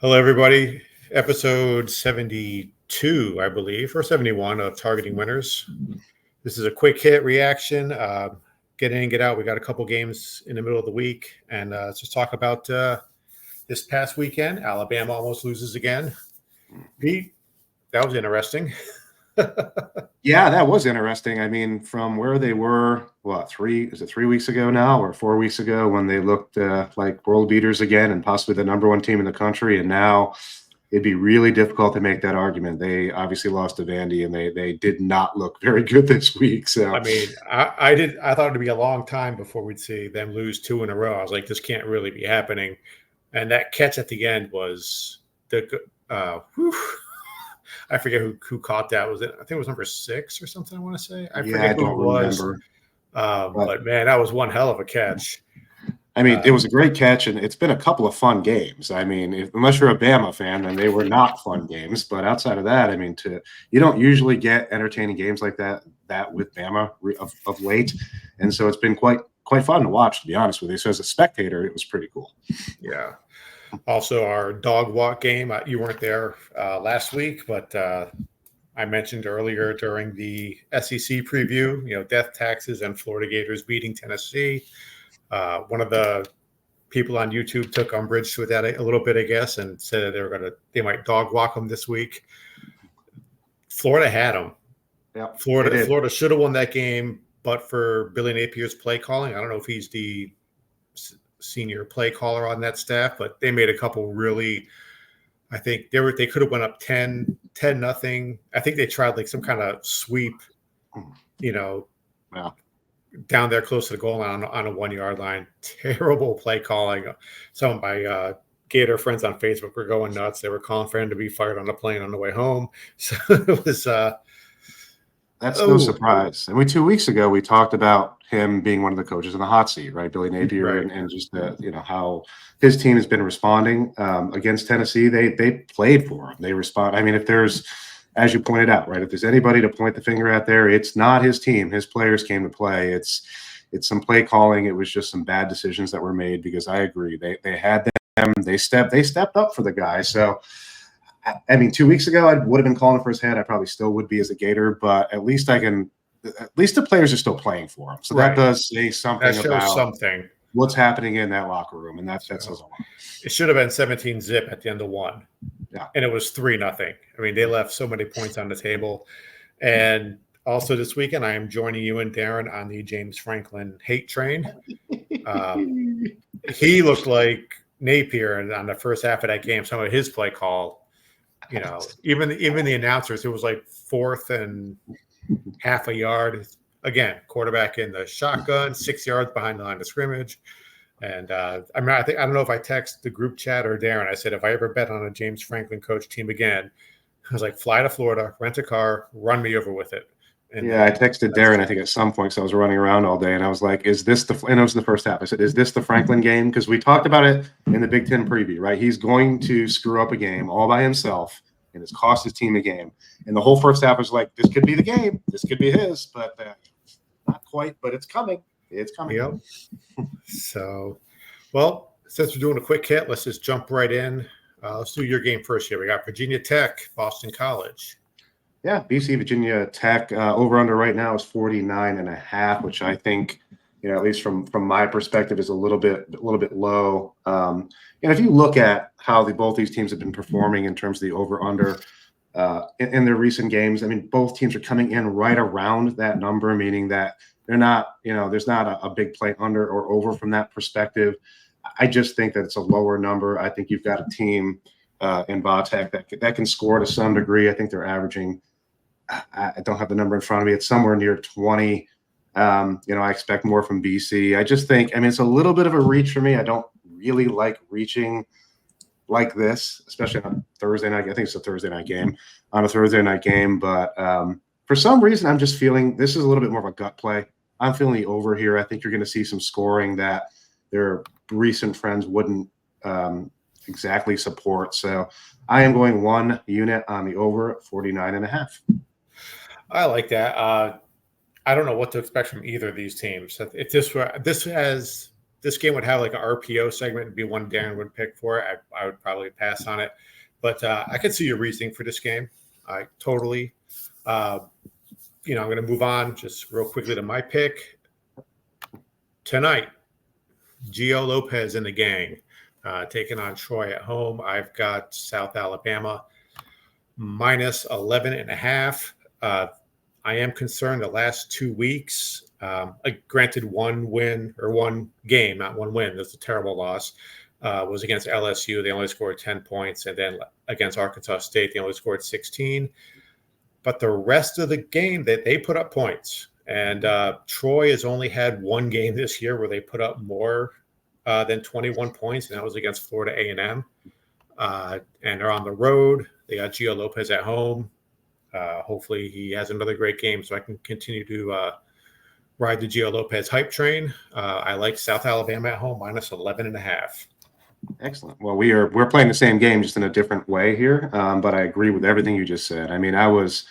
Hello, everybody. Episode 72, I believe, or 71 of Targeting Winners. This is a quick hit reaction. Get in, get out. We got a couple games in the middle of the week. And let's just talk about this past weekend. Alabama almost loses again. Pete, that was interesting. Yeah, that was interesting. I mean, from where they were, is it 3 weeks ago now or 4 weeks ago when they looked like world beaters again and possibly the number one team in the country. And now it'd be really difficult to make that argument. They obviously lost to Vandy and they did not look very good this week. So, I mean, I thought it'd be a long time before we'd see them lose two in a row. I was like, this can't really be happening. And that catch at the end was I forget who caught that. Was it? I think it was number 6 or something. I want to say. I forget who it was. Remember. But man, that was one hell of a catch. I mean, it was a great catch, and it's been a couple of fun games. I mean, unless you're a Bama fan, then they were not fun games. But outside of that, I mean, you don't usually get entertaining games like that with Bama of late, and so it's been quite fun to watch. To be honest with you, so as a spectator, it was pretty cool. Yeah. Also, our dog walk game. You weren't there last week, but I mentioned earlier during the SEC preview, death taxes and Florida Gators beating Tennessee. One of the people on YouTube took umbrage with that a little bit, I guess, and said they might dog walk them this week. Florida had them. Yeah, Florida should have won that game, but for Billy Napier's play calling. I don't know if he's the senior play caller on that staff, but they made a couple really. I think they could have went up 10-0. I think they tried like some kind of sweep, down there close to the goal line on a 1-yard line. Terrible play calling. Some of my Gator friends on Facebook were going nuts. They were calling for him to be fired on the plane on the way home. So it was. That's no surprise. And 2 weeks ago we talked about him being one of the coaches in the hot seat, right? Billy Napier, right. and just how his team has been responding against Tennessee. They played for him. They respond. I mean, if there's, as you pointed out, right, if there's anybody to point the finger at there, it's not his team. His players came to play. It's some play calling. It was just some bad decisions that were made because I agree. They had them. They stepped up for the guy. So. I mean, 2 weeks ago, I would have been calling for his head. I probably still would be as a Gator, but at least the players are still playing for him. So that does say something about what's happening in that locker room, and that says a lot. It should have been 17-0 at the end of one. Yeah. And it was 3-0. I mean, they left so many points on the table. And also this weekend, I am joining you and Darren on the James Franklin hate train. He looked like Napier on the first half of that game. Some of his play call. Even the announcers, it was like 4th and half a yard. Again, quarterback in the shotgun, 6 yards behind the line of scrimmage. And I don't know if I text the group chat or Darren. I said, if I ever bet on a James Franklin coach team again, I was like, fly to Florida, rent a car, run me over with it. And I texted Darren, I think at some point, so I was running around all day, and I was like, and it was in the first half. I said, is this the Franklin game? Because we talked about it in the Big Ten preview, right? He's going to screw up a game all by himself, and it's cost his team a game. And the whole first half was like, this could be the game. This could be his, but not quite, but it's coming. It's coming. Yep. So, well, since we're doing a quick hit, let's just jump right in. Let's do your game first here. We got Virginia Tech, Boston College. Yeah, BC Virginia Tech over under right now is 49.5, which I think, at least from my perspective, is a little bit low. And if you look at how both these teams have been performing in terms of the over under in their recent games, I mean, both teams are coming in right around that number, meaning that they're not, there's not a big play under or over from that perspective. I just think that it's a lower number. I think you've got a team in Vatech that can score to some degree. I think they're averaging. I don't have the number in front of me. It's somewhere near 20. I expect more from BC. I just think, it's a little bit of a reach for me. I don't really like reaching like this, especially on Thursday night. I think it's a Thursday night game on a Thursday night game. But for some reason, I'm just feeling this is a little bit more of a gut play. I'm feeling the over here. I think you're going to see some scoring that their recent friends wouldn't exactly support. So I am going 1 unit on the over 49.5. I like that. I don't know what to expect from either of these teams. If this has this game would have like an RPO segment and be one Darren would pick for it, I would probably pass on it. But I can see your reasoning for this game. I totally. I'm going to move on just real quickly to my pick. Tonight, Gio Lopez and the gang taking on Troy at home. I've got South Alabama minus 11.5. I am concerned the last 2 weeks, granted one win or one game, not one win. That's a terrible loss. Was against LSU. They only scored 10 points. And then against Arkansas State, they only scored 16. But the rest of the game, they put up points. And Troy has only had one game this year where they put up more than 21 points, and that was against Florida A&M. And they're on the road. They got Gio Lopez at home. Hopefully he has another great game so I can continue to ride the Gio Lopez hype train. I like South Alabama at home minus 11.5. Excellent. Well, we're playing the same game just in a different way here, but I agree with everything you just said. I mean, I was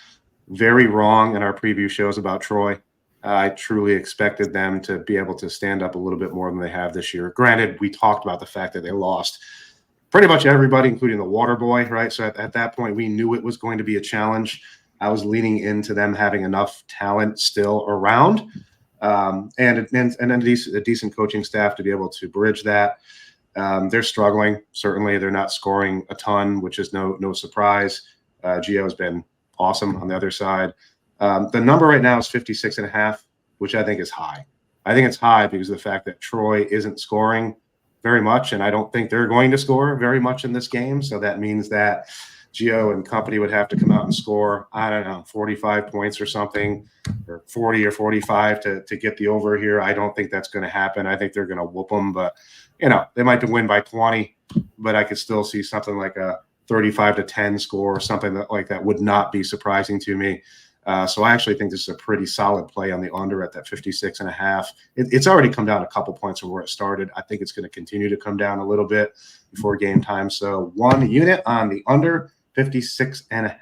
very wrong in our preview shows about Troy. I truly expected them to be able to stand up a little bit more than they have this year. Granted, we talked about the fact that they lost pretty much everybody, including the water boy, right? So at that point, we knew it was going to be a challenge. I was leaning into them having enough talent still around, and a decent coaching staff to be able to bridge that. They're struggling. Certainly, they're not scoring a ton, which is no surprise. Gio has been awesome on the other side. The number right now is 56.5, which I think is high. I think it's high because of the fact that Troy isn't scoring very much, and I don't think they're going to score very much in this game. So that means that Gio and company would have to come out and score, I don't know, 45 points or something, or 40 or 45 to get the over here. I don't think that's going to happen. I think they're going to whoop them, but they might win by 20, but I could still see something like a 35-10 score or something like that would not be surprising to me. So I actually think this is a pretty solid play on the under at that 56.5. It's already come down a couple points from where it started. I think it's going to continue to come down a little bit before game time. So 1 unit on the under, 56.5.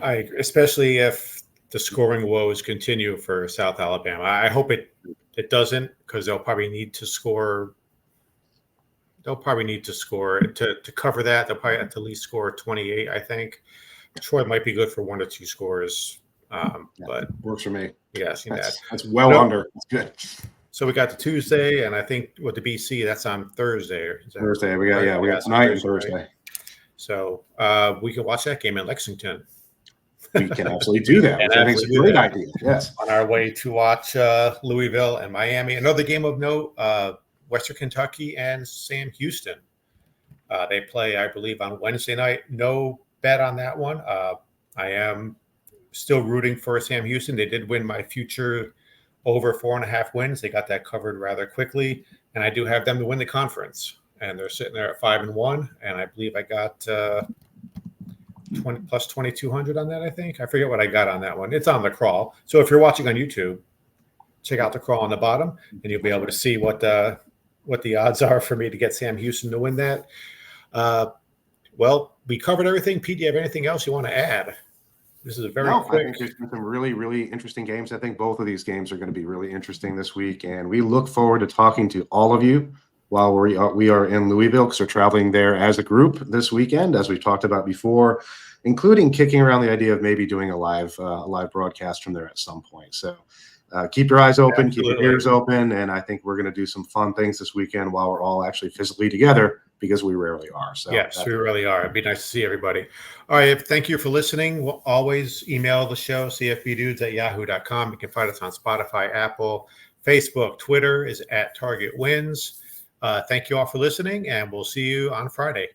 I agree, especially if the scoring woes continue for South Alabama. I hope it doesn't, because they'll probably need to score. They'll probably need to score to cover that. They'll probably have to at least score 28, I think. Troy might be good for 1 or 2 scores. But works for me. Yes, that's well under. It's good. So we got the Tuesday, and I think with the BC, that's on Thursday. Thursday. We got tonight and Thursday. Right? So we can watch that game in Lexington. We can absolutely do that. I think it's a great idea. Yes. On our way to watch Louisville and Miami. Another game of note, Western Kentucky and Sam Houston. They play, I believe, on Wednesday night. No bet on that one. I am still rooting for Sam Houston. They did win my future over 4.5 wins. They got that covered rather quickly, and I do have them to win the conference. And they're sitting there at 5-1, and I believe I got 20 plus 2,200 on that. I think I forget what I got on that one. It's on the crawl. So if you're watching on YouTube, check out the crawl on the bottom, and you'll be able to see what the odds are for me to get Sam Houston to win that. Well, we covered everything. Pete, do you have anything else you want to add? This is a very quick. I think there's been some really, really interesting games. I think both of these games are going to be really interesting this week, and we look forward to talking to all of you while we are in Louisville, because we're traveling there as a group this weekend, as we've talked about before, including kicking around the idea of maybe doing a live broadcast from there at some point. So keep your eyes open, Keep your ears open, and I think we're going to do some fun things this weekend while we're all actually physically together, because we rarely are. So yes, we really are. It'd be nice to see everybody. All right, thank you for listening. We'll always email the show, cfbdudes@yahoo.com. You can find us on Spotify, Apple, Facebook, Twitter is @TargetWins. Thank you all for listening, and we'll see you on Friday.